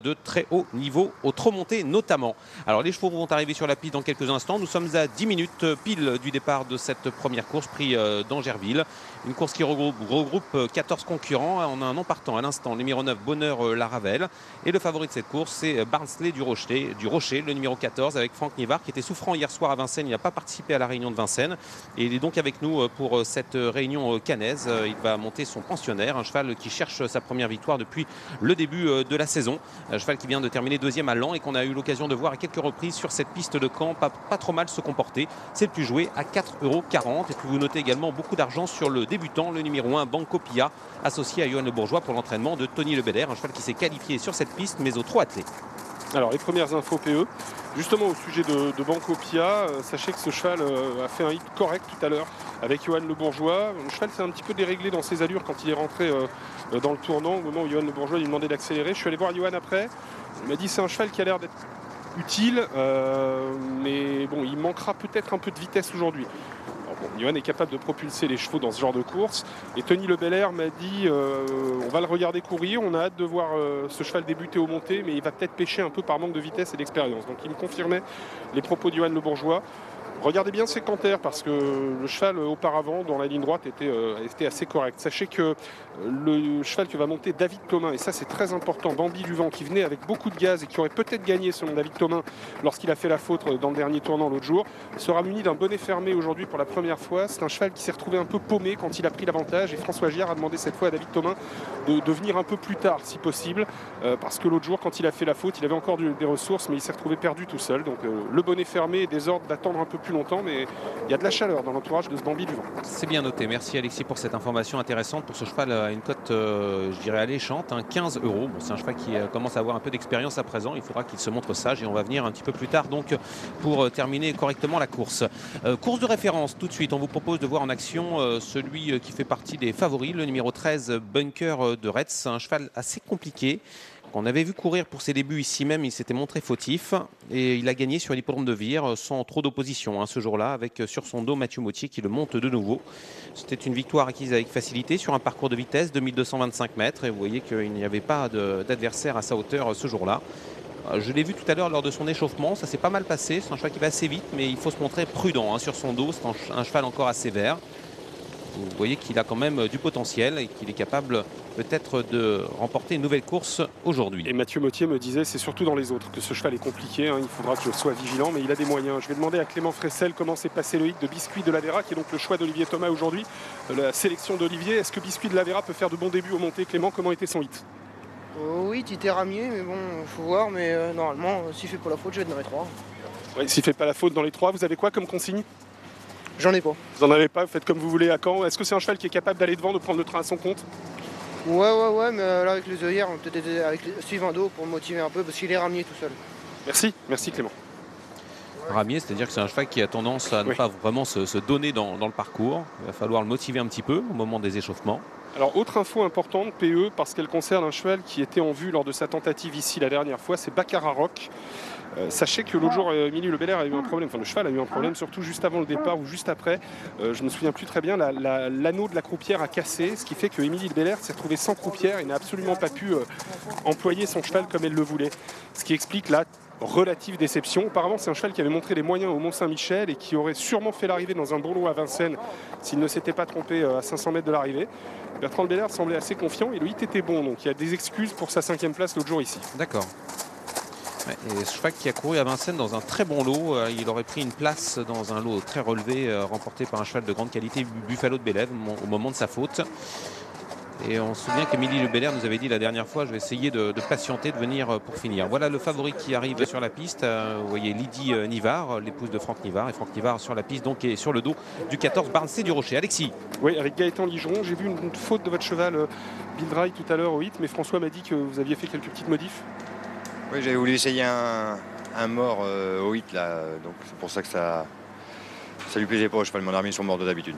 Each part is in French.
de très haut niveau, au trop monté notamment. Alors les chevaux vont arriver sur la piste dans quelques instants. Nous sommes à 10 minutes pile du départ de cette première course, prix d'Angerville. Une course qui regroupe 14 concurrents. On a un nom partant à l'instant, le numéro 9, Bonheur Laravel. Et le favori de cette course, c'est Barnsley du Rocher, le numéro 14, avec Franck Nivard, qui était souffrant hier soir à Vincennes. Il n'a pas participé à la réunion de Vincennes. Et il est donc avec nous pour cette réunion cannaise. Il va monter son pensionnaire, un cheval qui cherche sa première victoire depuis le début de la saison. Un cheval qui vient de terminer deuxième à Lens et qu'on a eu l'occasion de voir à quelques reprises sur cette piste de Caen, pas trop mal se comporter. C'est le plus joué à 4,40 €. Et puis vous notez également beaucoup d'argent sur le débutant, le numéro 1, Banco Pia, associé à Johan Le Bourgeois pour l'entraînement de Tony Le Belair, un cheval qui s'est qualifié sur cette piste mais au trot attelé. Alors les premières infos PE, justement au sujet de Banco Pia, sachez que ce cheval a fait un hit correct tout à l'heure avec Johan Le Bourgeois. Le cheval s'est un petit peu déréglé dans ses allures quand il est rentré dans le tournant, au moment où Johan Le Bourgeois lui demandait d'accélérer. Je suis allé voir Johan après, il m'a dit c'est un cheval qui a l'air d'être utile, mais bon, il manquera peut-être un peu de vitesse aujourd'hui. Johan est capable de propulser les chevaux dans ce genre de course. Et Tony Le Belair m'a dit on va le regarder courir, on a hâte de voir ce cheval débuter au monté, mais il va peut-être pêcher un peu par manque de vitesse et d'expérience. Donc il me confirmait les propos de Johan Le Bourgeois. Regardez bien ses canters parce que le cheval auparavant dans la ligne droite était assez correct. Sachez que le cheval que va monter David Thomain, et ça c'est très important, Bambi du Vent, qui venait avec beaucoup de gaz et qui aurait peut-être gagné selon David Thomain lorsqu'il a fait la faute dans le dernier tournant l'autre jour, sera muni d'un bonnet fermé aujourd'hui pour la première fois. C'est un cheval qui s'est retrouvé un peu paumé quand il a pris l'avantage et François Giard a demandé cette fois à David Thomain de venir un peu plus tard si possible parce que l'autre jour quand il a fait la faute il avait encore des ressources mais il s'est retrouvé perdu tout seul. Donc le bonnet fermé et des ordres d'attendre un peu plus longtemps, mais il y a de la chaleur dans l'entourage de ce Bambi du Vent. C'est bien noté, merci Alexis pour cette information intéressante. Pour ce cheval à une cote, je dirais alléchante, 15 €. Bon, c'est un cheval qui commence à avoir un peu d'expérience à présent, il faudra qu'il se montre sage et on va venir un petit peu plus tard donc pour terminer correctement la course. Course de référence tout de suite, on vous propose de voir en action celui qui fait partie des favoris, le numéro 13, Bunker de Retz, un cheval assez compliqué. On avait vu courir pour ses débuts ici même, il s'était montré fautif et il a gagné sur l'hippodrome de Vire sans trop d'opposition ce jour-là, avec sur son dos Mathieu Mautier qui le monte de nouveau. C'était une victoire acquise avec facilité sur un parcours de vitesse de 1225 mètres et vous voyez qu'il n'y avait pas d'adversaire à sa hauteur ce jour-là. Je l'ai vu tout à l'heure lors de son échauffement, ça s'est pas mal passé, c'est un cheval qui va assez vite mais il faut se montrer prudent sur son dos, c'est un cheval encore assez vert. Vous voyez qu'il a quand même du potentiel et qu'il est capable peut-être de remporter une nouvelle course aujourd'hui. Et Mathieu Mautier me disait c'est surtout dans les autres que ce cheval est compliqué, il faudra que je sois vigilant, mais il a des moyens. Je vais demander à Clément Fressel comment s'est passé le hit de Biscuit de l'Avera, qui est donc le choix d'Olivier Thomas aujourd'hui, la sélection d'Olivier. Est-ce que Biscuit de l'Avera peut faire de bons débuts au monté? Clément, comment était son hit? Oui, tu t'es ramier, mais bon, faut voir, mais normalement, s'il fait pas la faute, je vais être dans les 3. Oui, s'il fait pas la faute dans les 3, vous avez quoi comme consigne? J'en ai pas. Vous en avez pas, faites comme vous voulez à Caen. Est-ce que c'est un cheval qui est capable d'aller devant, de prendre le train à son compte? Ouais, mais là avec les œillères, on peut peut-être aider avec suivre un dos pour me motiver un peu, parce qu'il est ramier tout seul. Merci Clément. Ramier, c'est-à-dire que c'est un cheval qui a tendance à ne pas vraiment se donner dans le parcours. Il va falloir le motiver un petit peu au moment des échauffements. Alors, autre info importante, PE, parce qu'elle concerne un cheval qui était en vue lors de sa tentative ici la dernière fois, c'est Baccarat Rock. Sachez que l'autre jour, Émilie Le Belair a eu un problème, enfin le cheval a eu un problème, surtout juste avant le départ ou juste après. Je me souviens plus très bien, l'anneau de la croupière a cassé, ce qui fait que Émilie Le Belair s'est retrouvée sans croupière et n'a absolument pas pu employer son cheval comme elle le voulait. Ce qui explique la relative déception. Auparavant, c'est un cheval qui avait montré les moyens au Mont-Saint-Michel et qui aurait sûrement fait l'arrivée dans un bon lot à Vincennes s'il ne s'était pas trompé à 500 mètres de l'arrivée. Bertrand Le Belair semblait assez confiant et le hit était bon, donc il y a des excuses pour sa 5e place l'autre jour ici. D'accord. Et ce cheval qui a couru à Vincennes dans un très bon lot, il aurait pris une place dans un lot très relevé remporté par un cheval de grande qualité, Buffalo de Bélève, au moment de sa faute. Et on se souvient qu'Émilie Le Belair nous avait dit la dernière fois, je vais essayer de patienter, de venir pour finir. Voilà le favori qui arrive sur la piste. Vous voyez Lydie Nivard, l'épouse de Franck Nivard. Et Franck Nivard sur la piste, donc, est sur le dos du 14 Barnsley du Rocher. Alexis. Oui, avec Gaëtan Ligeron. J'ai vu une faute de votre cheval Bill Dry tout à l'heure au hit, mais François m'a dit que vous aviez fait quelques petites modifs. Oui, j'avais voulu essayer un mort au hit, là. Donc c'est pour ça que ça lui plaisait pas au cheval. Mon armée sont morts de d'habitude.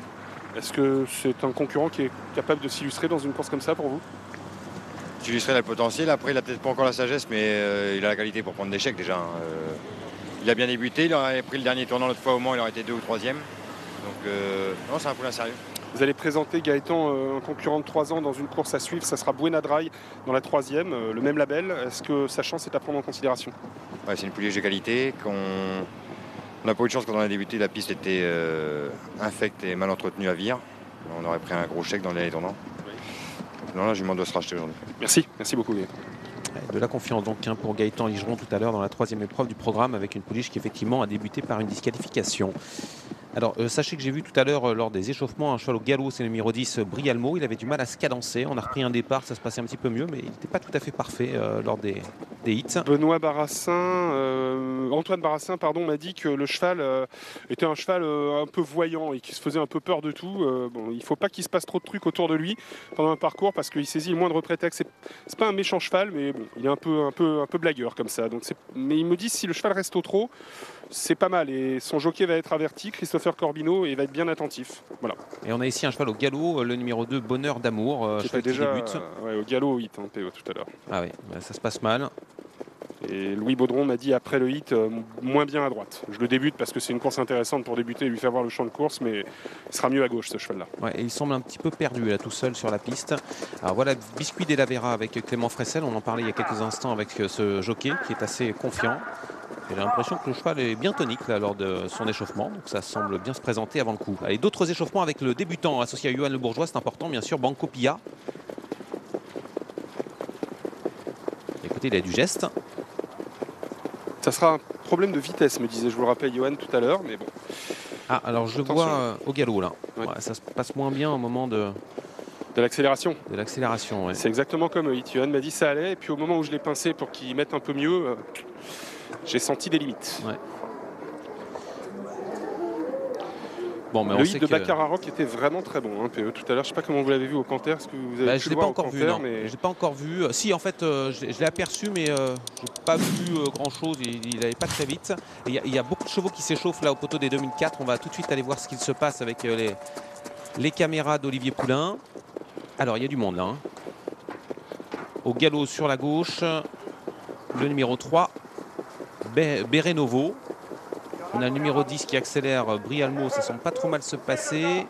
Est-ce que c'est un concurrent qui est capable de s'illustrer dans une course comme ça pour vous? S'illustrer, il a le potentiel. Après, il a peut-être pas encore la sagesse, mais il a la qualité pour prendre des chèques déjà. Il a bien débuté. Il aurait pris le dernier tournant l'autre fois au Mans, il aurait été 2e ou 3e. Donc non, c'est un poulain sérieux. Vous allez présenter Gaëtan, un concurrent de 3 ans dans une course à suivre, ça sera Buena Dry dans la 3e, le même label. Est-ce que sa chance est à prendre en considération? Ouais, c'est une pouliche de qualité. On n'a pas eu de chance quand on a débuté, la piste était infecte et mal entretenue à Vire. On aurait pris un gros chèque dans les tournants. Non, la jument doit se racheter aujourd'hui. Merci beaucoup. Gaëtan. De la confiance donc pour Gaëtan Ligeron tout à l'heure dans la 3e épreuve du programme avec une pouliche qui effectivement a débuté par une disqualification. Alors sachez que j'ai vu tout à l'heure lors des échauffements un cheval au galop, c'est le numéro 10 Brialmo, il avait du mal à se cadencer, on a repris un départ, ça se passait un petit peu mieux mais il n'était pas tout à fait parfait lors des hits. Antoine Barassin m'a dit que le cheval était un cheval un peu voyant et qui se faisait un peu peur de tout. Bon, il ne faut pas qu'il se passe trop de trucs autour de lui pendant un parcours parce qu'il saisit le moindre prétexte. C'est pas un méchant cheval mais bon, il est un peu blagueur comme ça. Donc mais il me dit si le cheval reste au trot, c'est pas mal et son jockey va être averti, Christopher Corbino, et il va être bien attentif. Voilà. Et on a ici un cheval au galop, le numéro 2 Bonheur d'amour, qui cheval était déjà qui débute. au galop au hit, PE tout à l'heure. Ah oui, ça se passe mal. Et Louis Baudron m'a dit après le hit, moins bien à droite. Je le débute parce que c'est une course intéressante pour débuter et lui faire voir le champ de course, mais il sera mieux à gauche ce cheval-là. Ouais, et il semble un petit peu perdu là tout seul sur la piste. Alors voilà, Biscuit de la Vera avec Clément Fressel, on en parlait il y a quelques instants avec ce jockey qui est assez confiant. J'ai l'impression que le cheval est bien tonique là, lors de son échauffement, donc ça semble bien se présenter avant le coup. Allez, d'autres échauffements avec le débutant associé à Johan Le Bourgeois, c'est important bien sûr, Banco Pilla. Écoutez, il a du geste. Ça sera un problème de vitesse, me disait, je vous le rappelle, Johan tout à l'heure, mais bon. Ah, alors je le vois au galop là. Ouais. Ouais, ça se passe moins bien au moment de l'accélération. De l'accélération, ouais. C'est exactement comme hit. Johan m'a dit ça allait, et puis au moment où je l'ai pincé pour qu'il mette un peu mieux, j'ai senti des limites. Ouais. Bon, mais le hit de Baccarat Rock était vraiment très bon, PE. Tout à l'heure, je ne sais pas comment vous l'avez vu au Canter. Est-ce que vous avez je ne l'ai pas encore vu, non. Mais... Je l'ai pas encore vu. Si, en fait, je l'ai aperçu, mais je n'ai pas vu grand-chose. Il n'allait pas très vite. Il y a beaucoup de chevaux qui s'échauffent là au poteau des 2004. On va tout de suite aller voir ce qu'il se passe avec les caméras d'Olivier Poulain. Alors, il y a du monde là. Hein. Au galop sur la gauche, le numéro 3, Berenovo. On a le numéro 10 qui accélère, Brialmo, ça semble pas trop mal se passer.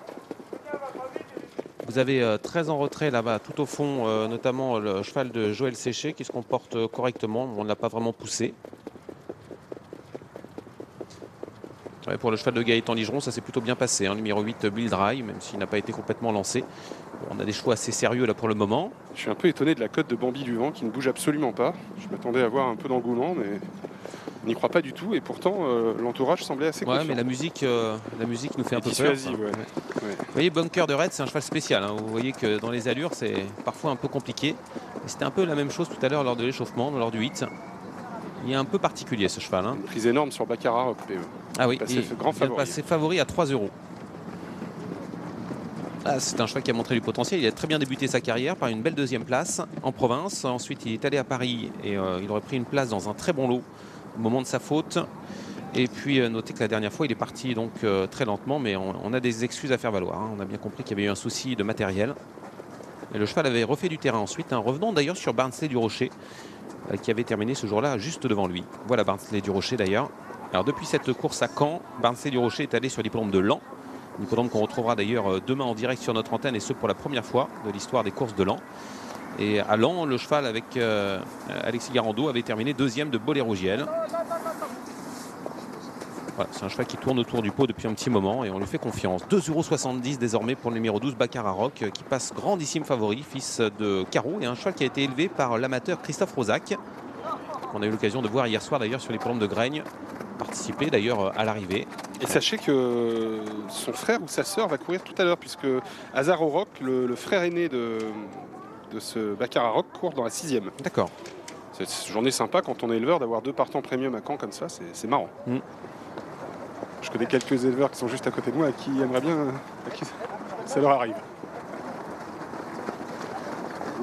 Vous avez 13 en retrait là-bas, tout au fond, notamment le cheval de Joël Séché qui se comporte correctement. On ne l'a pas vraiment poussé. Ouais, pour le cheval de Gaëtan Ligeron, ça s'est plutôt bien passé. Hein. Numéro 8, Bill Dry, même s'il n'a pas été complètement lancé. On a des choix assez sérieux là pour le moment. Je suis un peu étonné de la cote de Bambi du Vent qui ne bouge absolument pas. Je m'attendais à voir un peu d'engouement, mais on n'y croit pas du tout. Et pourtant, l'entourage semblait assez confiant. Ouais, mais la musique nous fait un peu peur. Ouais. Ouais. Vous voyez, Bunker de Red, c'est un cheval spécial. Hein. Vous voyez que dans les allures, c'est parfois un peu compliqué. C'était un peu la même chose tout à l'heure lors de l'échauffement, lors du 8. Il est un peu particulier ce cheval. Hein. Une prise énorme sur Baccarat Rock, PE. Ah oui, il vient de passer favori à 3 €. Ah, c'est un cheval qui a montré du potentiel. Il a très bien débuté sa carrière par une belle 2e place en province. Ensuite, il est allé à Paris et il aurait pris une place dans un très bon lot au moment de sa faute. Et puis, notez que la dernière fois, il est parti donc très lentement, mais on a des excuses à faire valoir. Hein. On a bien compris qu'il y avait eu un souci de matériel. Et le cheval avait refait du terrain ensuite. Hein. Revenons d'ailleurs sur Barnsley du Rocher, qui avait terminé ce jour-là juste devant lui. Voilà Barnsley du Rocher d'ailleurs. Alors depuis cette course à Caen, Barnsley du Rocher est allé sur l'hippodrome de Laon. Un hippodrome qu'on retrouvera d'ailleurs demain en direct sur notre antenne, et ce pour la première fois de l'histoire des courses de Laon. Et à Laon, le cheval avec Alexis Garando avait terminé 2e de Boléro Giel. Voilà, c'est un cheval qui tourne autour du pot depuis un petit moment et on lui fait confiance. 2,70 € désormais pour le numéro 12 Baccarat Rock qui passe grandissime favori, fils de Carreau, et un cheval qui a été élevé par l'amateur Christophe Rosac. On a eu l'occasion de voir hier soir d'ailleurs sur les l'hippodrome de Graigne, participer d'ailleurs à l'arrivée. Et sachez que son frère ou sa sœur va courir tout à l'heure, puisque Hazard au Rock, le frère aîné de ce Baccarat Rock, court dans la 6e. D'accord. C'est une journée sympa quand on est éleveur d'avoir 2 partants premium à Caen comme ça, c'est marrant. Je connais quelques éleveurs qui sont juste à côté de moi et qui aimeraient bien à qui ça leur arrive.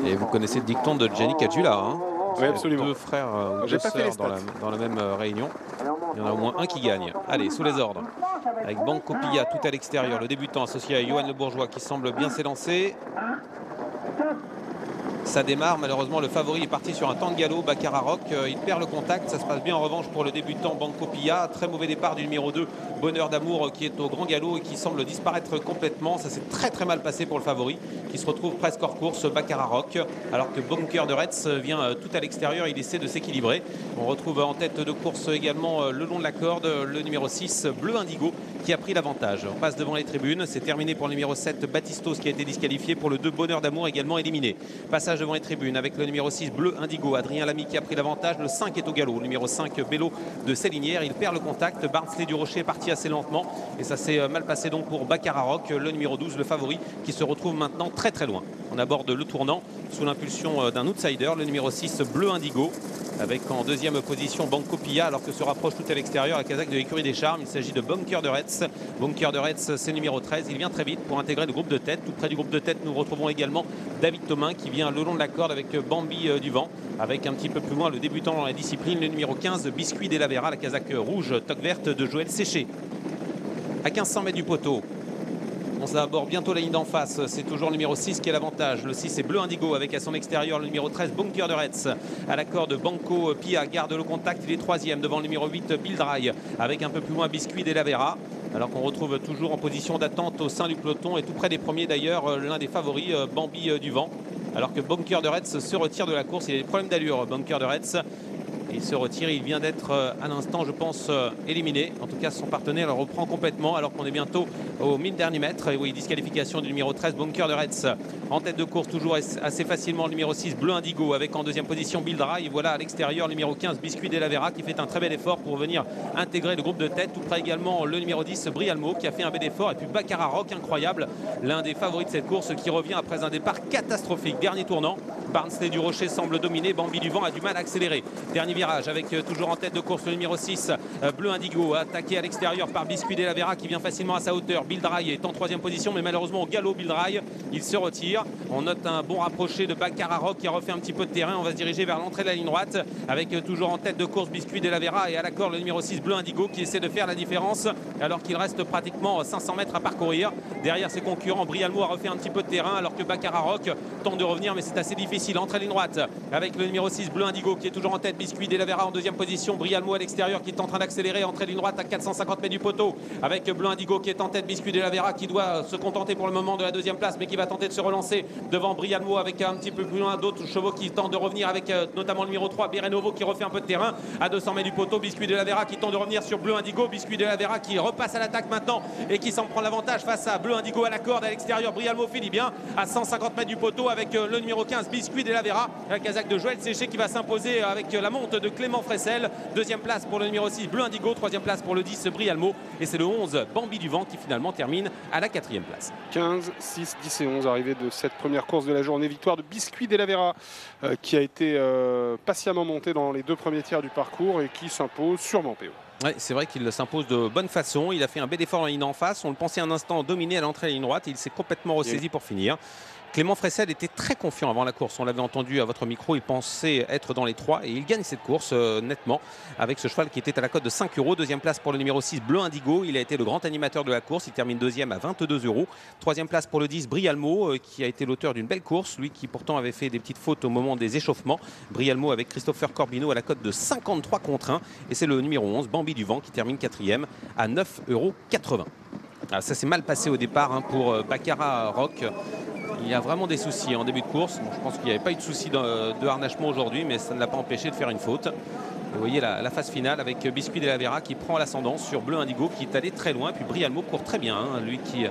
Et vous connaissez le dicton de Gianni Caggiula, hein? Oui, absolument. 2 frères ou 2 sœurs dans la même réunion. Il y en a au moins un qui gagne. Allez, sous les ordres. Avec Banco Pilla tout à l'extérieur. Le débutant associé à Johan Le Bourgeois qui semble bien s'élancer. Ça démarre, malheureusement le favori est parti sur un temps de galop, Baccarat Rock, il perd le contact, ça se passe bien en revanche pour le débutant Banco Pilla, très mauvais départ du numéro 2, Bonheur d'amour qui est au grand galop et qui semble disparaître complètement, ça s'est très mal passé pour le favori qui se retrouve presque hors course, Baccarat Rock, alors que Bunker de Retz vient tout à l'extérieur, il essaie de s'équilibrer. On retrouve en tête de course également le long de la corde le numéro 6, Bleu Indigo, qui a pris l'avantage. On passe devant les tribunes, c'est terminé pour le numéro 7, Batistos qui a été disqualifié, pour le 2, Bonheur d'amour également éliminé. Passage devant les tribunes avec le numéro 6, Bleu Indigo, Adrien Lamy qui a pris l'avantage, le 5 est au galop, le numéro 5, Bello de Célinière, il perd le contact, Barnsley du Rocher est parti assez lentement et ça s'est mal passé donc pour Baccarat Rock, le numéro 12, le favori, qui se retrouve maintenant très loin. On aborde le tournant sous l'impulsion d'un outsider, le numéro 6, Bleu Indigo, avec en deuxième position Banco Pilla, alors que se rapproche tout à l'extérieur la casaque de l'écurie des Charmes. Il s'agit de Bunker de Retz. Bunker de Retz, c'est numéro 13. Il vient très vite pour intégrer le groupe de tête. Tout près du groupe de tête, nous retrouvons également David Thomin qui vient le long de la corde avec Bambi du Vent. Avec un petit peu plus loin le débutant dans la discipline, le numéro 15, Biscuit de la Vera, la casaque rouge, toque verte de Joël Séché. À 1500 mètres du poteau, on aborde bientôt la ligne d'en face, c'est toujours le numéro 6 qui a l'avantage. Le 6 c'est Bleu Indigo avec à son extérieur le numéro 13 Bunker de Retz. À la corde Banco Pilla garde le contact, il est troisième devant le numéro 8 Bill Dry avec un peu plus loin Biscuit de la Vera. Alors qu'on retrouve toujours en position d'attente au sein du peloton et tout près des premiers d'ailleurs l'un des favoris Bambi du Vent. Alors que Bunker de Retz se retire de la course, il a des problèmes d'allure Bunker de Retz. Il se retire, il vient d'être à l'instant je pense éliminé. En tout cas son partenaire le reprend complètement alors qu'on est bientôt au 1000 derniers mètres. Et oui, disqualification du numéro 13 Bunker de Retz. En tête de course toujours assez facilement le numéro 6 Bleu Indigo avec en deuxième position Bill Dry. Et voilà à l'extérieur le numéro 15 Biscuit de la Vera qui fait un très bel effort pour venir intégrer le groupe de tête. Tout près également le numéro 10 Brialmo qui a fait un bel effort. Et puis Baccarat Rock, incroyable, l'un des favoris de cette course qui revient après un départ catastrophique. Dernier tournant, Barnsley du Rocher semble dominer, Bambi du Vent a du mal à accélérer. Dernier virage avec toujours en tête de course le numéro 6 Bleu Indigo, attaqué à l'extérieur par Biscuit de la Vera qui vient facilement à sa hauteur. Bill Dry est en troisième position mais malheureusement au galop Bill Dry, il se retire. On note un bon rapproché de Baccarat Rock qui a refait un petit peu de terrain. On va se diriger vers l'entrée de la ligne droite avec toujours en tête de course Biscuit de la Vera et à la corde le numéro 6 Bleu Indigo qui essaie de faire la différence alors qu'il reste pratiquement 500 mètres à parcourir. Derrière ses concurrents, Brialmo a refait un petit peu de terrain alors que Baccarat Rock tente de revenir mais c'est assez difficile. Entrée de ligne droite avec le numéro 6 Bleu Indigo qui est toujours en tête, Biscuit de la Vera en deuxième position, Brialmo à l'extérieur qui est en train d'accélérer. Entrée de ligne droite à 450 mètres du poteau avec Bleu Indigo qui est en tête, Biscuit de la Vera qui doit se contenter pour le moment de la deuxième place mais qui va tenter de se relancer devant Brialmo avec un petit peu plus loin d'autres chevaux qui tentent de revenir avec notamment le numéro 3 Berenovo qui refait un peu de terrain à 200 mètres du poteau. Biscuit de la Vera qui tente de revenir sur Bleu Indigo, Biscuit de la Vera qui repasse à l'attaque maintenant et qui s'en prend l'avantage face à Bleu Indigo à la corde à l'extérieur. Brialmo finit bien à 150 mètres du poteau avec le numéro 15 Biscuit de la Vera, la casaque de Joël Séché qui va s'imposer avec la monte de Clément Fressel. Deuxième place pour le numéro 6 Bleu Indigo, troisième place pour le 10 Brialmo et c'est le 11 Bambi du Vent qui finalement termine à la quatrième place. 15, 6, 10 et 11 arrivés de cette première course de la journée. Victoire de Biscuit de la Vera qui a été patiemment monté dans les deux premiers tiers du parcours et qui s'impose sûrement PO. Ouais, c'est vrai qu'il s'impose de bonne façon. Il a fait un bel effort en ligne en face. On le pensait un instant dominé à l'entrée de la ligne droite. Il s'est complètement ressaisi pour finir. Clément Fressel était très confiant avant la course. On l'avait entendu à votre micro. Il pensait être dans les 3 et il gagne cette course nettement avec ce cheval qui était à la cote de 5 €. Deuxième place pour le numéro 6 Bleu Indigo. Il a été le grand animateur de la course. Il termine deuxième à 22 €. Troisième place pour le 10 Brialmo qui a été l'auteur d'une belle course. Lui qui pourtant avait fait des petites fautes au moment des échauffements. Brialmo avec Christopher Corbino à la cote de 53 contre 1. Et c'est le numéro 11 Bambi du Vent qui termine quatrième à 9,80 €. Alors ça s'est mal passé au départ pour Baccarat Rock. Il y a vraiment des soucis en début de course. Bon, je pense qu'il n'y avait pas eu de soucis de harnachement aujourd'hui, mais ça ne l'a pas empêché de faire une faute. Vous voyez la phase finale avec Biscuit de la Vera qui prend l'ascendance sur Bleu Indigo qui est allé très loin. Puis Brialmo court très bien, lui qui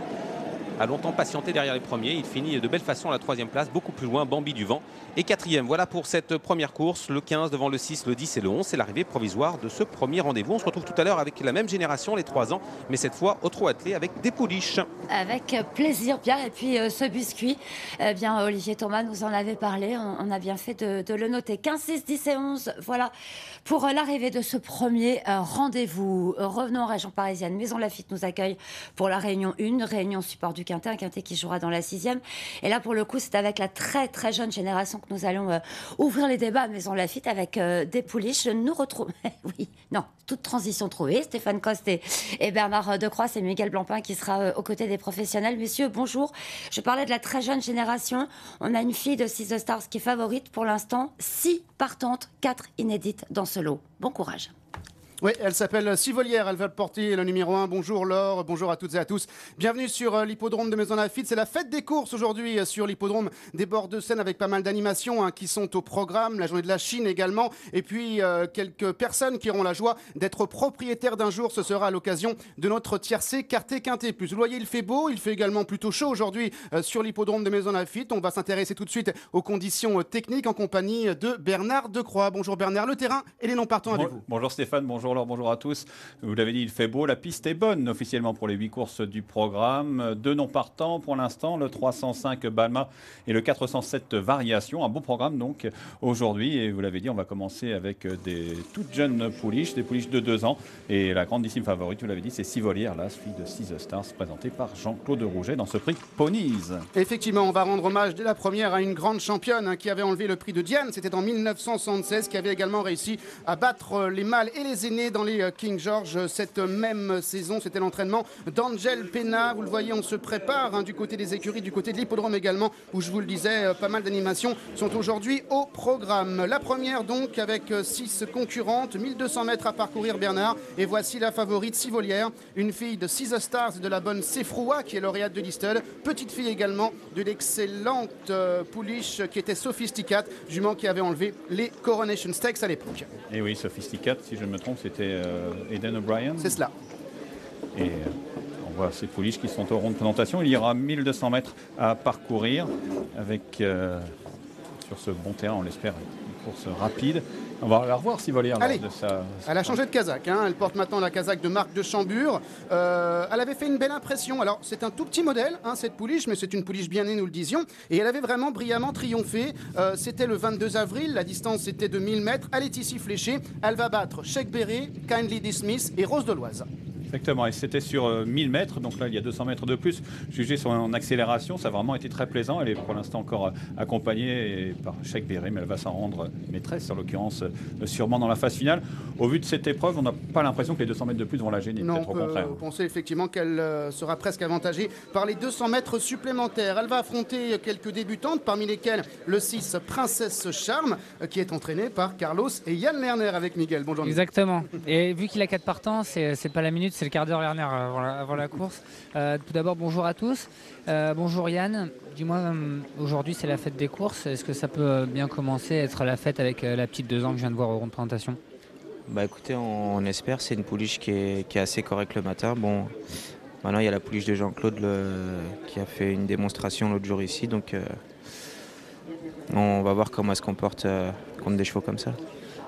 a longtemps patienté derrière les premiers. Il finit de belle façon à la troisième place, beaucoup plus loin, Bambi du Vent. Et quatrième, voilà pour cette première course, le 15 devant le 6, le 10 et le 11. C'est l'arrivée provisoire de ce premier rendez-vous. On se retrouve tout à l'heure avec la même génération, les 3 ans, mais cette fois au trot attelé avec des pouliches. Avec plaisir, Pierre. Et puis ce biscuit, eh bien, Olivier Thomas nous en avait parlé. On a bien fait de le noter. 15, 6, 10 et 11, voilà pour l'arrivée de ce premier rendez-vous. Revenons en région parisienne. Maison Lafitte nous accueille pour la réunion 1, réunion support du quintet, un quintet qui jouera dans la 6e. Et là, pour le coup, c'est avec la très très jeune génération que nous allons ouvrir les débats à Maison Lafitte avec des pouliches. Nous retrouvons, oui, non, toute transition trouvée. Stéphane Coste et Bernard Decroix, c'est Miguel Blancpain qui sera aux côtés des professionnels. Messieurs, bonjour. Je parlais de la très jeune génération. On a une fille de 6 Stars qui est favorite pour l'instant. 6 partantes, 4 inédites dans ce lot. Bon courage. Oui, elle s'appelle Sivolière, elle va porter le numéro 1. Bonjour Laure, bonjour à toutes et à tous. Bienvenue sur l'hippodrome de Maison Lafitte. C'est la fête des courses aujourd'hui sur l'hippodrome des bords de Seine avec pas mal d'animations qui sont au programme. La journée de la Chine également. Et puis quelques personnes qui auront la joie d'être propriétaires d'un jour. Ce sera à l'occasion de notre tiercé Quartet Quintet Plus. Vous voyez, il fait beau, il fait également plutôt chaud aujourd'hui sur l'hippodrome de Maison Lafitte. On va s'intéresser tout de suite aux conditions techniques en compagnie de Bernard Decroix. Bonjour Bernard, le terrain et les noms partants avec vous. Bonjour Stéphane, bonjour Laure, bonjour à tous. Vous l'avez dit, il fait beau, la piste est bonne officiellement pour les 8 courses du programme. 2 noms partants pour l'instant, le 305 Balma et le 407 Variation. Un beau programme donc aujourd'hui. Et vous l'avez dit, on va commencer avec des toutes jeunes pouliches, des pouliches de 2 ans. Et la grandissime favorite, vous l'avez dit, c'est Sivolière, la fille de 6 Stars, présentée par Jean-Claude Rouget dans ce prix Ponies. Effectivement, on va rendre hommage dès la première à une grande championne qui avait enlevé le prix de Diane. C'était en 1976, qui avait également réussi à battre les mâles et les aînés dans les King George cette même saison. C'était l'entraînement d'Angel Pena. Vous le voyez, on se prépare du côté des écuries, du côté de l'hippodrome également, où je vous le disais, pas mal d'animations sont aujourd'hui au programme. La première donc avec 6 concurrentes, 1200 mètres à parcourir Bernard. Et voici la favorite Sivolière, une fille de 6 Stars de la bonne Sefroua qui est lauréate de Listed. Petite fille également de l'excellente pouliche qui était Sophisticate, jument qui avait enlevé les Coronation Stakes à l'époque. Et oui, Sophisticate, si je ne me trompe, c'était Eden O'Brien. C'est cela. Et on voit ces pouliches qui sont au rond de présentation. Il y aura 1200 mètres à parcourir avec, sur ce bon terrain, on l'espère, une course rapide. On va la revoir, Sivolière. Allez, elle a changé de casaque. Elle porte maintenant la casaque de Marc de Chambure. Elle avait fait une belle impression. Alors, c'est un tout petit modèle, cette pouliche, mais c'est une pouliche bien née, nous le disions. Et elle avait vraiment brillamment triomphé. C'était le 22 avril. La distance était de 1000 mètres. Elle est ici fléchée. Elle va battre Sheik Béré, Kindly Dismiss et Rose de l'Oise. Exactement, et c'était sur 1000 mètres, donc là il y a 200 mètres de plus. Jugé son accélération, ça a vraiment été très plaisant. Elle est pour l'instant encore accompagnée par Sheik Béré, mais elle va s'en rendre maîtresse, en l'occurrence, sûrement dans la phase finale. Au vu de cette épreuve, on n'a pas l'impression que les 200 mètres de plus vont la gêner, non, peut-être au contraire. On peut penser effectivement qu'elle sera presque avantagée par les 200 mètres supplémentaires. Elle va affronter quelques débutantes, parmi lesquelles le 6 Princesse Charme, qui est entraîné par Carlos et Yann Lerner avec Miguel. Bonjour. Exactement. Et vu qu'il a 4 partants, c'est pas la minute, c'est le quart d'heure Lerner avant la course. Tout d'abord, bonjour à tous. Bonjour Yann. Dis-moi, aujourd'hui c'est la fête des courses. Est-ce que ça peut bien commencer à être la fête avec la petite 2 ans que je viens de voir au rond de présentation? Bah écoutez, on espère. C'est une pouliche qui est assez correcte le matin. Bon, maintenant il y a la pouliche de Jean-Claude qui a fait une démonstration l'autre jour ici. Donc on va voir comment elle se comporte contre des chevaux comme ça.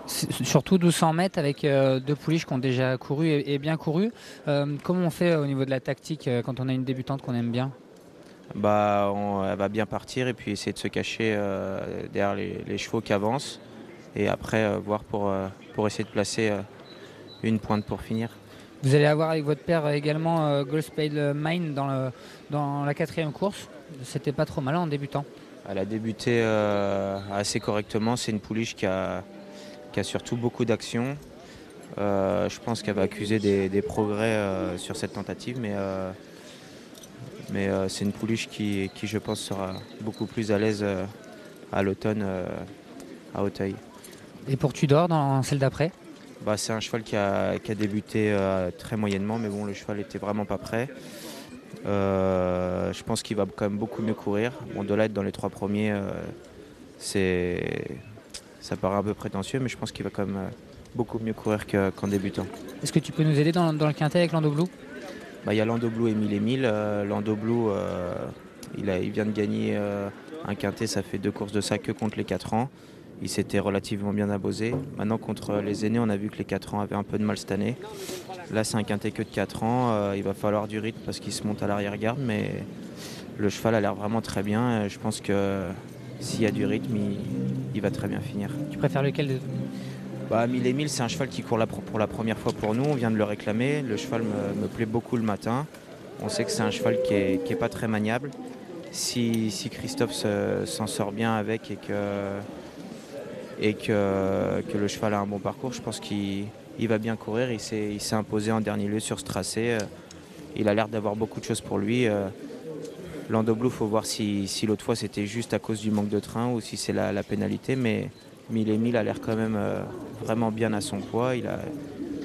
Surtout 1200 mètres avec 2 pouliches qui ont déjà couru et bien couru. Comment on fait au niveau de la tactique quand on a une débutante qu'on aime bien? Bah, elle va bien partir et puis essayer de se cacher derrière les chevaux qui avancent. Et après, voir pour essayer de placer une pointe pour finir. Vous allez avoir avec votre père également Goldspade Mine dans la 4e course. C'était pas trop mal en débutant. Elle a débuté assez correctement. C'est une pouliche qui a surtout beaucoup d'action. Je pense qu'elle va accuser des progrès sur cette tentative, mais c'est une pouliche qui, je pense, sera beaucoup plus à l'aise à l'automne à Auteuil. Et pour Tudor, dans celle d'après? Bah, c'est un cheval qui a débuté très moyennement, mais bon, le cheval n'était vraiment pas prêt. Je pense qu'il va quand même beaucoup mieux courir. Bon, de là être dans les 3 premiers, ça paraît un peu prétentieux, mais je pense qu'il va quand même beaucoup mieux courir qu'en débutant. Est-ce que tu peux nous aider dans le quintet avec Lando Blue? Bah, y a Lando Blue et 1000 et 1000. Lando Blue, il vient de gagner un quintet, ça fait 2 courses de ça que contre les 4 ans. Il s'était relativement bien abosé. Maintenant, contre les aînés, on a vu que les 4 ans avaient un peu de mal cette année. Là, c'est un quintet que de 4 ans. Il va falloir du rythme parce qu'il se monte à l'arrière-garde, mais le cheval a l'air vraiment très bien. Je pense que s'il y a du rythme, il va très bien finir. Tu préfères lequel de... Bah, 1000 et 1000, c'est un cheval qui court pour la première fois pour nous. On vient de le réclamer. Le cheval me plaît beaucoup le matin. On sait que c'est un cheval qui est pas très maniable. Si Christophe s'en sort bien avec et que le cheval a un bon parcours, je pense qu'il va bien courir. Il s'est imposé en dernier lieu sur ce tracé. Il a l'air d'avoir beaucoup de choses pour lui. Lando Blue, il faut voir si l'autre fois c'était juste à cause du manque de train ou si c'est la pénalité. Mais 1000 a l'air quand même vraiment bien à son poids.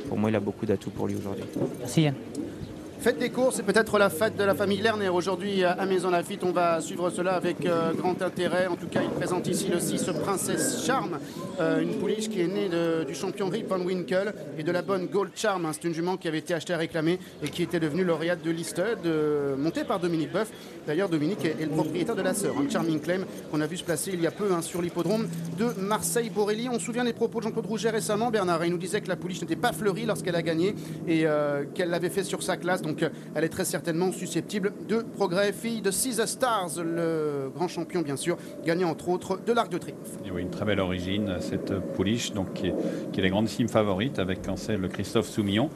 Pour moi, il a beaucoup d'atouts pour lui aujourd'hui. Merci Yann. Fête des courses, c'est peut-être la fête de la famille Lerner aujourd'hui à Maison Lafitte. On va suivre cela avec grand intérêt. En tout cas, il présente ici le 6 Princess Charm, une pouliche qui est née du champion Rip Van Winkle et de la bonne Gold Charm. C'est une jument qui avait été achetée à réclamer et qui était devenue lauréate de Listed, montée par Dominique Boeuf. D'ailleurs, Dominique est le propriétaire de la sœur, Charming Claim, qu'on a vu se placer il y a peu sur l'hippodrome de Marseille-Borelli. On se souvient des propos de Jean-Claude Rouget récemment, Bernard. Il nous disait que la pouliche n'était pas fleurie lorsqu'elle a gagné et qu'elle l'avait fait sur sa classe. Donc elle est très certainement susceptible de progrès. Fille de Caesar Stars, le grand champion bien sûr, gagnant entre autres de l'Arc de Triomphe. Et oui, une très belle origine, cette pouliche, donc, qui est la grande cime favorite avec en selle Christophe Soumillon.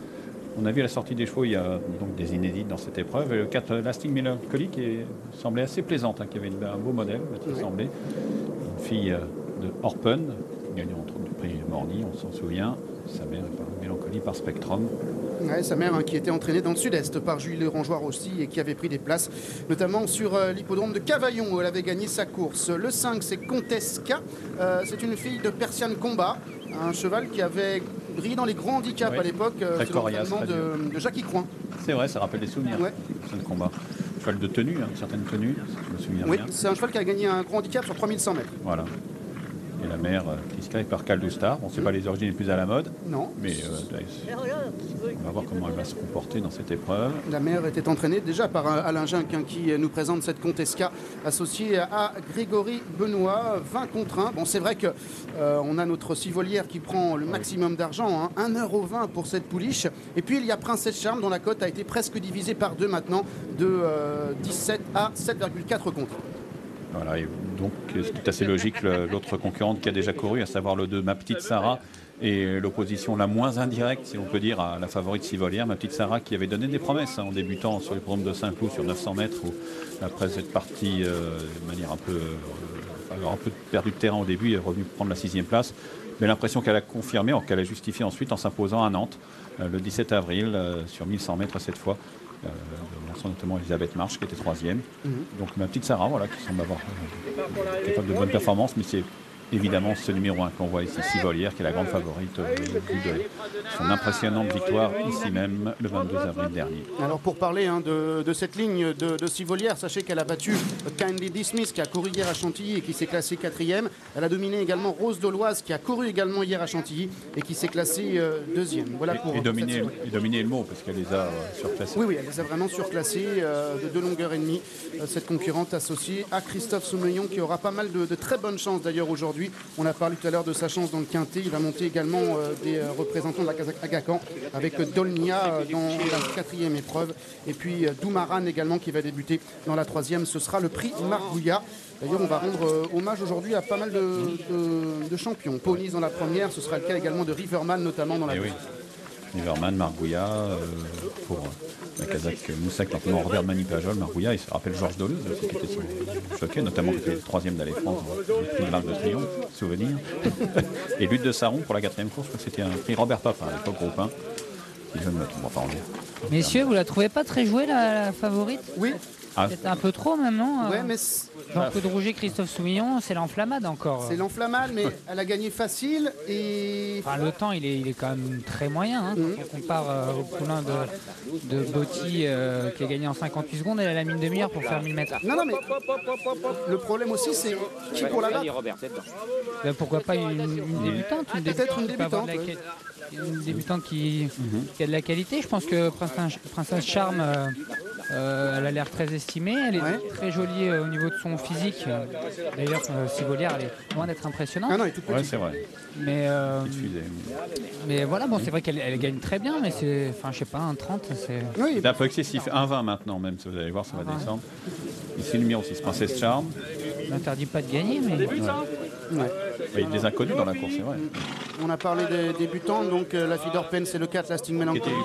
On a vu la sortie des chevaux, il y a donc des inédits dans cette épreuve. Et le 4 Lasting Melancholy qui semblait assez plaisante, qui avait un beau modèle, il semblait. Une fille de Orpen, gagnant entre autres du prix Morny, on s'en souvient. Sa mère est par Mélancolie par Spectrum. Ouais, sa mère qui était entraînée dans le sud-est par Jules Lérangeoire aussi et qui avait pris des places, notamment sur l'hippodrome de Cavaillon où elle avait gagné sa course. Le 5, c'est Contesca. C'est une fille de Persian Combat, un cheval qui avait brillé dans les grands handicaps à l'époque, sous l'entraînement de Jackie Croin. C'est vrai, ça rappelle des souvenirs. Persian Combat. Cheval de tenue, une certaine tenue, si je me souviens bien. Oui, c'est un cheval qui a gagné un grand handicap sur 3100 mètres. Voilà. Et la mère, Kiska, est par Caldustar. On ne sait pas les origines les plus à la mode. Non. Mais on va voir comment elle va se comporter dans cette épreuve. La mère était entraînée déjà par Alain Junck qui nous présente cette Contesca associée à Grégory Benoît, 20 contre 1. Bon, c'est vrai qu'on a notre civolière qui prend le maximum d'argent, 1,20 € pour cette pouliche. Et puis il y a Princess Charm dont la cote a été presque divisée par 2 maintenant, de 17 à 7,4 contre. Voilà, et donc c'est assez logique. L'autre concurrente qui a déjà couru, à savoir le 2, Ma Petite Sarah, et l'opposition la moins indirecte, si on peut dire, à la favorite Civolière, Ma Petite Sarah, qui avait donné des promesses en débutant sur les programmes de Saint-Cloud sur 900 mètres, où après cette partie de manière un peu perdu de terrain au début, elle est revenue prendre la 6e place. Mais l'impression qu'elle a confirmé, qu'elle a justifié ensuite en s'imposant à Nantes le 17 avril sur 1100 mètres cette fois. Notamment Elisabeth Marche qui était 3e. Donc Ma Petite Sarah, voilà, qui semble avoir capable de bonnes performances, mais c'est évidemment ce numéro 1 qu'on voit ici, Civolière, qui est la grande favorite au vu de son impressionnante victoire ici même le 22 avril dernier. Alors pour parler de cette ligne de Civolière, sachez qu'elle a battu Kindly Dismiss qui a couru hier à Chantilly et qui s'est classée 4e. Elle a dominé également Rose Doloise qui a couru également hier à Chantilly et qui s'est classée 2e. Voilà pour dominé le mot parce qu'elle les a surclassés. Oui, elle les a vraiment surclassés de 2 longueurs et demie. Cette concurrente associée à Christophe Soumillon qui aura pas mal de très bonnes chances d'ailleurs aujourd'hui. On a parlé tout à l'heure de sa chance dans le quintet. Il va monter également des représentants de la Kazakh Agacan avec Dolnia dans la 4e épreuve. Et puis Doumaran également qui va débuter dans la 3e. Ce sera le prix Margouillat. D'ailleurs, on va rendre hommage aujourd'hui à pas mal de champions. Ponies dans la première, ce sera le cas également de Riverman notamment dans la 2e. Riverman, Margouillat, pour la Kazakh Moussak, notamment Robert Manipajol, Margouillat, il se rappelle Georges Deleuze aussi, qui était choqué, notamment qui était le 3e d'Allée France, le prix de l'Arc de Triomphe, souvenir. Et Lutte de Saron pour la 4e course, c'était un prix Robert Papin, à l'époque groupe 1. Messieurs, vous la trouvez pas très jouée la favorite? Oui. C'était un peu trop maintenant. Ouais, mais Jean-Claude Rouget, Christophe Soumillon, c'est l'enflammade encore. C'est l'enflammade, mais elle a gagné facile et. Enfin, le temps, il est quand même très moyen. Quand on compare au poulain de Botti qui a gagné en 58 secondes, elle a la mine demi-heure pour faire 1000 mètres. Non, mais le problème aussi, c'est qui pour la battre. Pourquoi pas une débutante? Peut-être une débutante. Une débutante qui a de la qualité. Je pense que Princess Charm, elle a l'air très estimée. Elle est très jolie au niveau de son physique. D'ailleurs, Civolière, elle est loin d'être impressionnante. Ah non, elle est toute petite. Ouais, c'est vrai. Mais voilà, bon, c'est vrai qu'elle gagne très bien, mais c'est, enfin, je sais pas, un 30, c'est un peu excessif. 1,20 maintenant, même, si vous allez voir, ça va descendre. Ici, numéro 6, Princess Charm. Ça n'interdit pas de gagner, mais. Il y a des inconnus dans la course, c'est vrai. On a parlé des débutants, donc la fille d'Orpen, c'est le 4, Lasting Melancholy.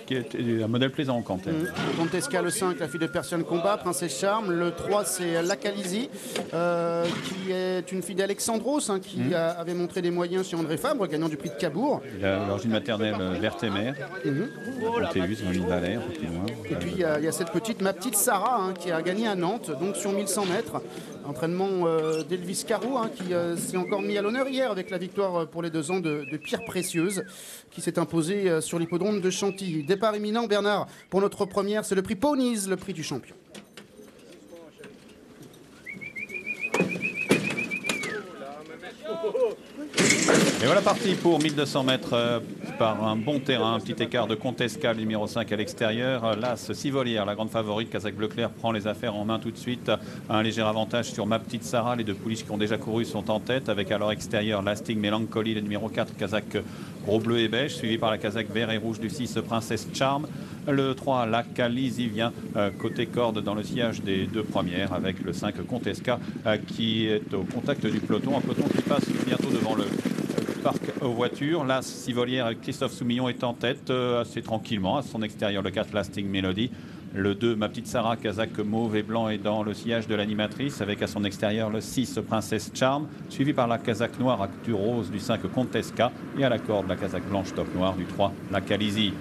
Qui était un modèle plaisant en Canter. Contesca, le 5, la fille de Persian Combat, Princesse Charme. Le 3, c'est Lacalizi, qui est une fille d'Alexandros, qui avait montré des moyens sur André Fabre, gagnant du prix de Cabourg. Il a l'origine maternelle Vertémer, Pontéus, dans l'île Valais, un peu plus loin. Et puis il y a cette petite, ma petite Sarah, qui a gagné à Nantes, donc sur 1100 mètres. Entraînement d'Elvis Caro, qui s'est encore mis à l'honneur hier avec la victoire pour les 2 ans de Pierre Précieuse, qui s'est imposé sur l'hippodrome de Chantilly. Départ imminent, Bernard, pour notre première, c'est le prix Ponies, le prix du champion. Et voilà parti pour 1200 mètres par un bon terrain, un petit écart de Contesca, le numéro 5 à l'extérieur. L'As Sivolière, la grande favorite, Kazakh Bleu Clair prend les affaires en main tout de suite. Un léger avantage sur Ma Petite Sarah. Les 2 pouliches qui ont déjà couru sont en tête, avec à leur extérieur Lasting Melancholy, le numéro 4, Kazakh Gros Bleu et Beige, suivi par la Kazakh Vert et Rouge du 6, Princesse Charme. Le 3, Lacalizi vient côté corde dans le sillage des 2 premières, avec le 5, Contesca, qui est au contact du peloton. Un peloton qui passe bientôt devant le parc aux voitures. Là, Sivolière, Christophe Soumillon est en tête assez tranquillement. À son extérieur, le 4, Lasting Melody. Le 2, Ma Petite Sarah, Kazakh mauve et blanc, est dans le sillage de l'animatrice, avec à son extérieur le 6, Princesse Charme, suivi par la Kazakh noire à du rose du 5, Contesca, et à la corde, la Kazakh blanche top noire du 3, Lacalizi.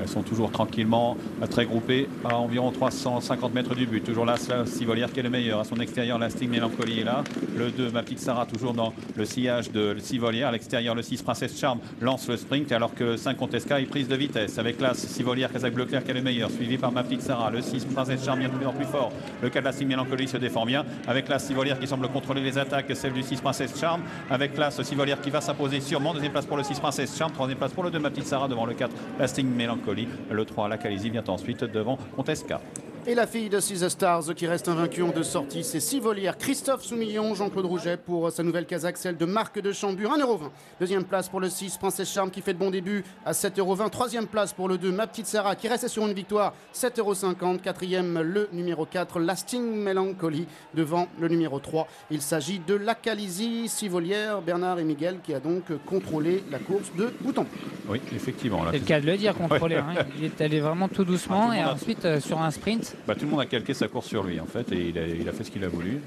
Elles sont toujours tranquillement très groupées à environ 350 mètres du but. Toujours là, Sivolière qui est le meilleur. À son extérieur, Lasting Melancholy est là. Le 2, Ma Petite Sarah, toujours dans le sillage de Sivolière. À l'extérieur, le 6, Princesse Charme, lance le sprint, alors que le 5, Contesca est prise de vitesse. Avec là, Sivolière, Kazakh Bleu Clair qui est le meilleur, suivi par Ma Petite Sarah. Le 6, Princesse Charme, vient de plus en plus fort. Le 4, Lasting Melancholy se défend bien. Avec là, Sivolière qui semble contrôler les attaques, celle du 6, Princesse Charme. Avec là, Sivolière qui va s'imposer sûrement. 2e place pour le 6, Princesse Charme. 3e place pour le 2, Ma Petite Sarah, devant le 4, Lasting Melancholy. Le 3, Lacalizi vient ensuite devant Contesca. Et la fille de Caesar Stars qui reste invaincue en 2 sorties, c'est Sivolière, Christophe Soumillon, Jean-Claude Rouget pour sa nouvelle Kazakh, celle de Marc de Chambure, 1,20 €. 2e place pour le 6, Princesse Charme qui fait de bon début à 7,20 €. 3e place pour le 2, Ma Petite Sarah qui reste sur une victoire, 7,50 €. 4e, le numéro 4, Lasting Melancholy, devant le numéro 3. Il s'agit de Lacalizi, Sivolière, Bernard et Miguel qui a donc contrôlé la course de bout en bout. Oui, effectivement. C'est le cas de le dire, contrôler. Ouais. Il est allé vraiment tout doucement et ensuite sur un sprint. Tout le monde a calqué sa course sur lui en fait et il a fait ce qu'il a voulu.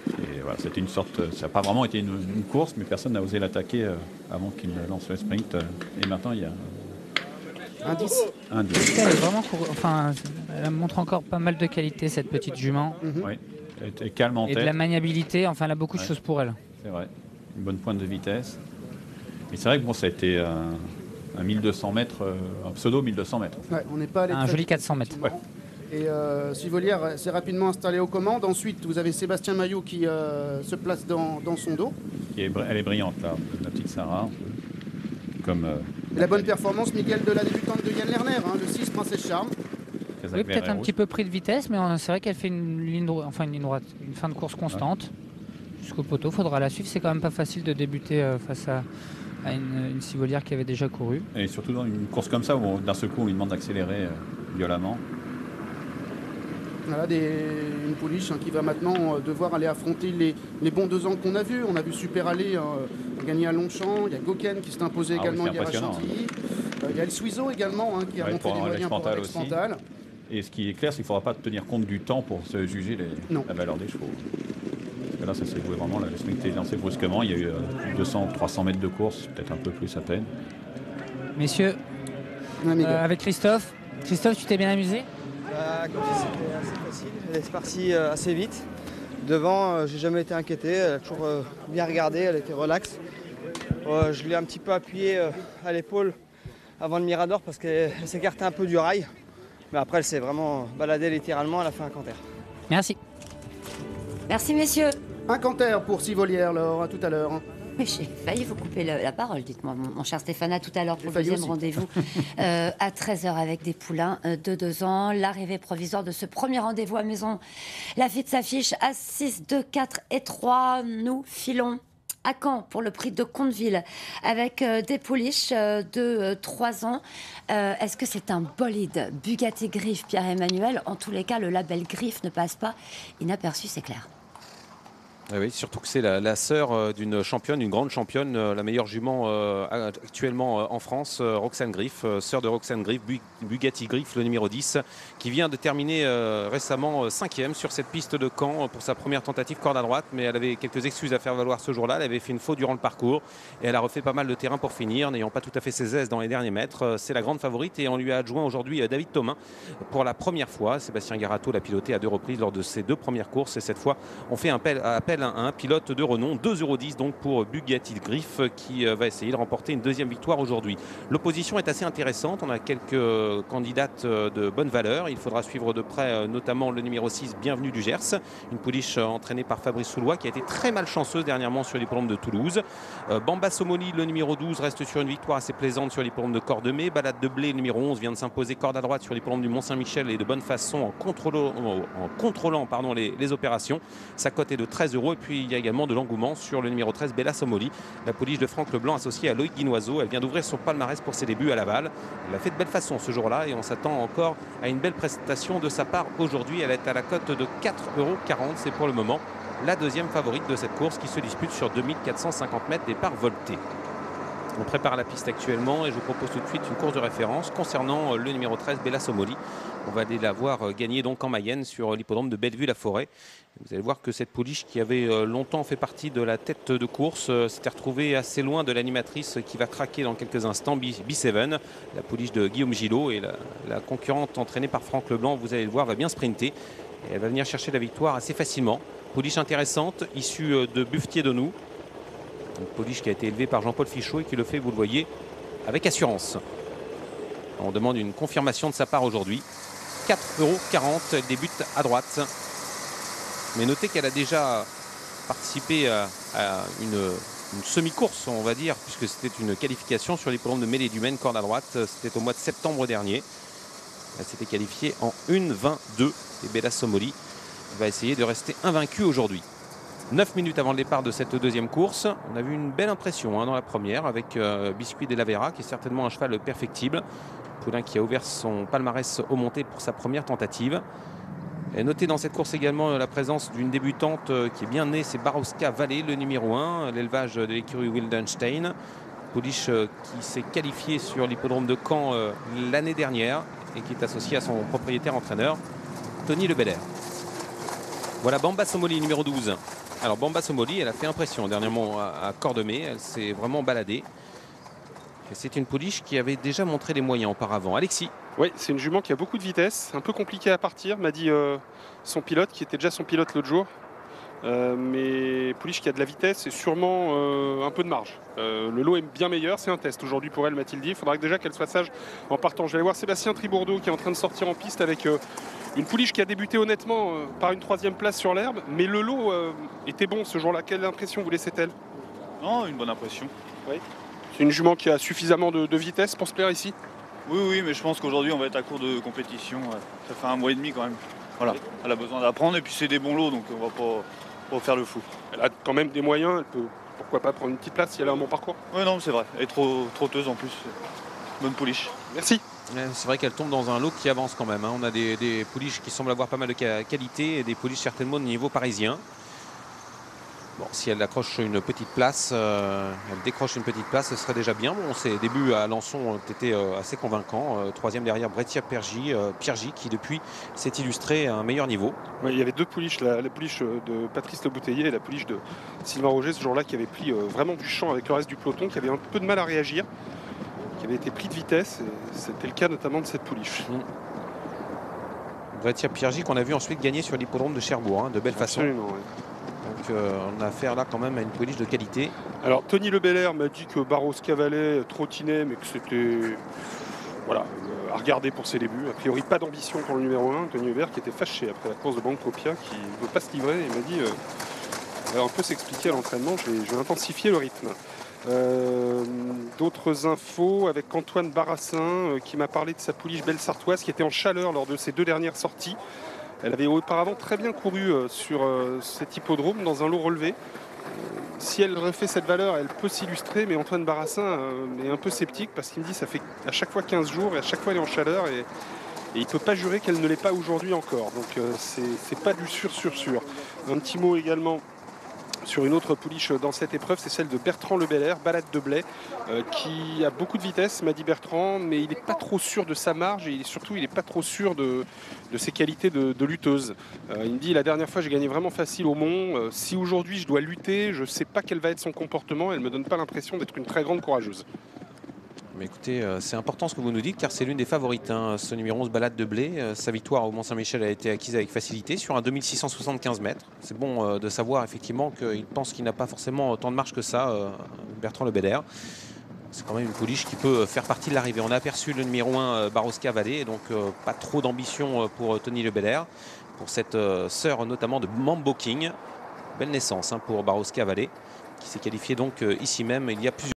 Et voilà, c'était une sorte, ça n'a pas vraiment été une course, mais personne n'a osé l'attaquer avant qu'il lance le sprint. Et maintenant il y a un 10. Elle est vraiment, elle montre encore pas mal de qualité cette petite jument. Oui, elle était calme en tête. Et de la maniabilité. Enfin, elle a beaucoup de choses pour elle. C'est vrai, une bonne pointe de vitesse. Et c'est vrai que ça a été un 1200 mètres, un pseudo 1200 mètres. Ouais, on n'est pas allé un joli 400 mètres. Ouais. Et Sivolière s'est rapidement installé aux commandes. Ensuite, vous avez Sébastien Maillot qui se place dans son dos. Elle est brillante, là, la petite Sarah. Comme, et la bonne performance, Miguel, de la débutante de Yann Lerner, le 6, Princesse Charme. Oui, peut-être un petit peu pris de vitesse, mais c'est vrai qu'elle fait une ligne droite, une fin de course constante. Jusqu'au poteau, il faudra la suivre. C'est quand même pas facile de débuter face à une Sivolière qui avait déjà couru. Et surtout dans une course comme ça, où d'un seul coup, on lui demande d'accélérer violemment. Voilà, une pouliche qui va maintenant devoir aller affronter les bons 2 ans qu'on a vus. On a vu Super Allé gagner à Longchamp. Il y a Goken qui s'est imposé également hier à Chantilly. Il y a El Suizo également qui a montré des moyens pour Alex Pantal. Et ce qui est clair, c'est qu'il ne faudra pas tenir compte du temps pour se juger la valeur des chevaux. Là, ça s'est joué vraiment, le sprint est lancé brusquement. Il y a eu 200-300 mètres de course, peut-être un peu plus à peine. Messieurs, avec Christophe. Christophe, tu t'es bien amusé ? Comme c'était assez facile, elle est partie assez vite. Devant, j'ai jamais été inquiété, elle a toujours bien regardé, elle était relaxe. Je l'ai un petit peu appuyée à l'épaule avant le Mirador parce qu'elle s'écartait un peu du rail. Mais après, elle s'est vraiment baladée littéralement, elle a fait un canter. Merci. Merci messieurs. Un canter pour Sivolière, Laure, à tout à l'heure. Mais j'ai failli vous couper la parole, dites-moi, mon cher Stéphane, à tout à l'heure pour le deuxième rendez-vous à 13h avec des poulains de 2 ans. L'arrivée provisoire de ce premier rendez-vous à Maison Lafitte s'affiche à 6, 2, 4 et 3. Nous filons à Caen pour le prix de Conteville avec des pouliches de 3 ans. Est-ce que c'est un bolide Bugatti Griffe, Pierre-Emmanuel? En tous les cas, le label Griffe ne passe pas inaperçu, c'est clair. Ah oui, surtout que c'est la sœur d'une championne, une grande championne, la meilleure jument actuellement en France, Roxane Griff, sœur de Roxane Griff, Bugatti Griff, le numéro 10, qui vient de terminer récemment 5e sur cette piste de Caen pour sa première tentative corde à droite, mais elle avait quelques excuses à faire valoir ce jour-là. Elle avait fait une faute durant le parcours et elle a refait pas mal de terrain pour finir, n'ayant pas tout à fait ses aises dans les derniers mètres. C'est la grande favorite et on lui a adjoint aujourd'hui David Thomain pour la première fois. Sébastien Garato l'a piloté à 2 reprises lors de ses 2 premières courses et cette fois on fait appel à un pilote de renom, 2,10 € donc pour Bugatti Griff qui va essayer de remporter une deuxième victoire aujourd'hui. L'opposition est assez intéressante, on a quelques candidates de bonne valeur, il faudra suivre de près notamment le numéro 6 Bienvenue du Gers, une pouliche entraînée par Fabrice Soulois qui a été très malchanceuse dernièrement sur l'hippodrome de Toulouse. Bamba Somoli, le numéro 12, reste sur une victoire assez plaisante sur l'hippodrome de Cordemais. Balade de Blé, numéro 11, vient de s'imposer corde à droite sur l'hippodrome du Mont-Saint-Michel et de bonne façon en contrôlant les opérations. Sa cote est de 13 € et puis il y a également de l'engouement sur le numéro 13 Bella Somoli, la pouliche de Franck Leblanc associée à Loïc Guinoiseau. Elle vient d'ouvrir son palmarès pour ses débuts à Laval. Elle a fait de belle façon ce jour-là et on s'attend encore à une belle prestation de sa part aujourd'hui. Elle est à la cote de 4,40 €. C'est pour le moment la deuxième favorite de cette course qui se dispute sur 2450 mètres départ volté. On prépare la piste actuellement et je vous propose tout de suite une course de référence concernant le numéro 13 Bella Somoli. On va aller la voir gagner donc en Mayenne sur l'hippodrome de Bellevue-la-Forêt. Vous allez voir que cette pouliche qui avait longtemps fait partie de la tête de course s'était retrouvée assez loin de l'animatrice qui va craquer dans quelques instants, B7, la pouliche de Guillaume Gillot, et la concurrente entraînée par Franck Leblanc, vous allez le voir, va bien sprinter et elle va venir chercher la victoire assez facilement. Pouliche intéressante, issue de Buffetier de nous. Une pouliche qui a été élevée par Jean-Paul Fichot et qui le fait, vous le voyez, avec assurance. On demande une confirmation de sa part aujourd'hui. 4,40 €, elle débute à droite. Mais notez qu'elle a déjà participé à une semi-course, on va dire, puisque c'était une qualification sur l'hippodrome de Mêlée-du-Maine, corde à droite. C'était au mois de septembre dernier. Elle s'était qualifiée en 1,22 et Bella Somoli va essayer de rester invaincue aujourd'hui. 9 minutes avant le départ de cette deuxième course, on a vu une belle impression dans la première avec Biscuit de la Vera qui est certainement un cheval perfectible. Poulain qui a ouvert son palmarès au monté pour sa première tentative. Et notez dans cette course également la présence d'une débutante qui est bien née, c'est Baroska Vallée, le numéro 1, l'élevage de l'écurie Wildenstein. Pouliche qui s'est qualifié sur l'hippodrome de Caen l'année dernière et qui est associé à son propriétaire entraîneur, Tony Le Belair. Voilà Bamba Somoli, numéro 12. Alors Bamba Somoli, elle a fait impression dernièrement à Cordemais, elle s'est vraiment baladée. Et c'est une pouliche qui avait déjà montré les moyens auparavant. Alexis. Oui, c'est une jument qui a beaucoup de vitesse, un peu compliquée à partir, m'a dit son pilote, qui était déjà son pilote l'autre jour. Mais pouliche qui a de la vitesse et sûrement un peu de marge. Le lot est bien meilleur, c'est un test aujourd'hui pour elle, m'a-t-il dit. Il faudra déjà qu'elle soit sage en partant. Je vais aller voir Sébastien Tribourdeau qui est en train de sortir en piste avec une pouliche qui a débuté honnêtement par une 3e place sur l'herbe. Mais le lot était bon ce jour-là. Quelle impression vous laissait-elle? Non, une bonne impression. Oui. C'est une jument qui a suffisamment de vitesse pour se plaire ici? Oui, mais je pense qu'aujourd'hui on va être à court de compétition. Ça fait 1 mois et demi quand même. Voilà, elle a besoin d'apprendre et puis c'est des bons lots donc on va pas faire le fou. Elle a quand même des moyens, elle peut pourquoi pas prendre une petite place si elle a un bon parcours? Oui, non, c'est vrai. Elle est trop trotteuse en plus. Bonne pouliche. Merci. C'est vrai qu'elle tombe dans un lot qui avance quand même. On a des pouliches qui semblent avoir pas mal de qualité et des pouliches certainement de niveau parisien. Bon, si elle accroche une petite place, elle décroche une petite place, ce serait déjà bien. Bon, ses débuts à Alençon ont été assez convaincants. 3e derrière Brettia Piergi qui depuis s'est illustré à un meilleur niveau. Ouais, il y avait 2 pouliches, la pouliche de Patrice Le Bouteiller et la pouliche de Sylvain Roger ce jour-là qui avait pris vraiment du champ avec le reste du peloton, qui avait un peu de mal à réagir, qui avait été pris de vitesse. C'était le cas notamment de cette pouliche. Brettia Piergi qu'on a vu ensuite gagner sur l'hippodrome de Cherbourg, de belle façon. Absolument, ouais. Donc on a affaire là quand même à une pouliche de qualité. Alors Tony Le Belair m'a dit que Barros Cavalet trottinait mais que c'était à regarder pour ses débuts. A priori pas d'ambition pour le numéro 1, Tony Hubert qui était fâché après la course de Bancopia, qui ne veut pas se livrer. Il m'a dit on va un peu s'expliquer à l'entraînement, je vais intensifier le rythme. D'autres infos avec Antoine Barassin qui m'a parlé de sa pouliche belle sartoise qui était en chaleur lors de ses 2 dernières sorties. Elle avait auparavant très bien couru sur cet hippodrome dans un lot relevé. Si elle refait cette valeur, elle peut s'illustrer, mais Antoine Barassin est un peu sceptique parce qu'il me dit que ça fait à chaque fois 15 jours et à chaque fois elle est en chaleur et il ne peut pas jurer qu'elle ne l'est pas aujourd'hui encore. Donc c'est pas du sûr. Un petit mot également sur une autre pouliche dans cette épreuve, c'est celle de Bertrand Le Belair, Balade de Blais, qui a beaucoup de vitesse, m'a dit Bertrand, mais il n'est pas trop sûr de sa marge et surtout il n'est pas trop sûr de ses qualités de lutteuse. Il me dit la dernière fois j'ai gagné vraiment facile au Mont, si aujourd'hui je dois lutter, je ne sais pas quel va être son comportement, elle ne me donne pas l'impression d'être une très grande courageuse. Mais écoutez, c'est important ce que vous nous dites car c'est l'une des favorites, hein, ce numéro 11 Balade de Blé. Sa victoire au Mont-Saint-Michel a été acquise avec facilité sur un 2675 mètres. C'est bon de savoir effectivement qu'il pense qu'il n'a pas forcément autant de marge que ça, Bertrand Le Belair. C'est quand même une pouliche qui peut faire partie de l'arrivée. On a aperçu le numéro 1 Barosca Vallée, donc pas trop d'ambition pour Tony Le Belair, pour cette sœur notamment de Mambo King. Belle naissance, hein, pour Barosca Vallée, qui s'est qualifié donc ici même il y a plusieurs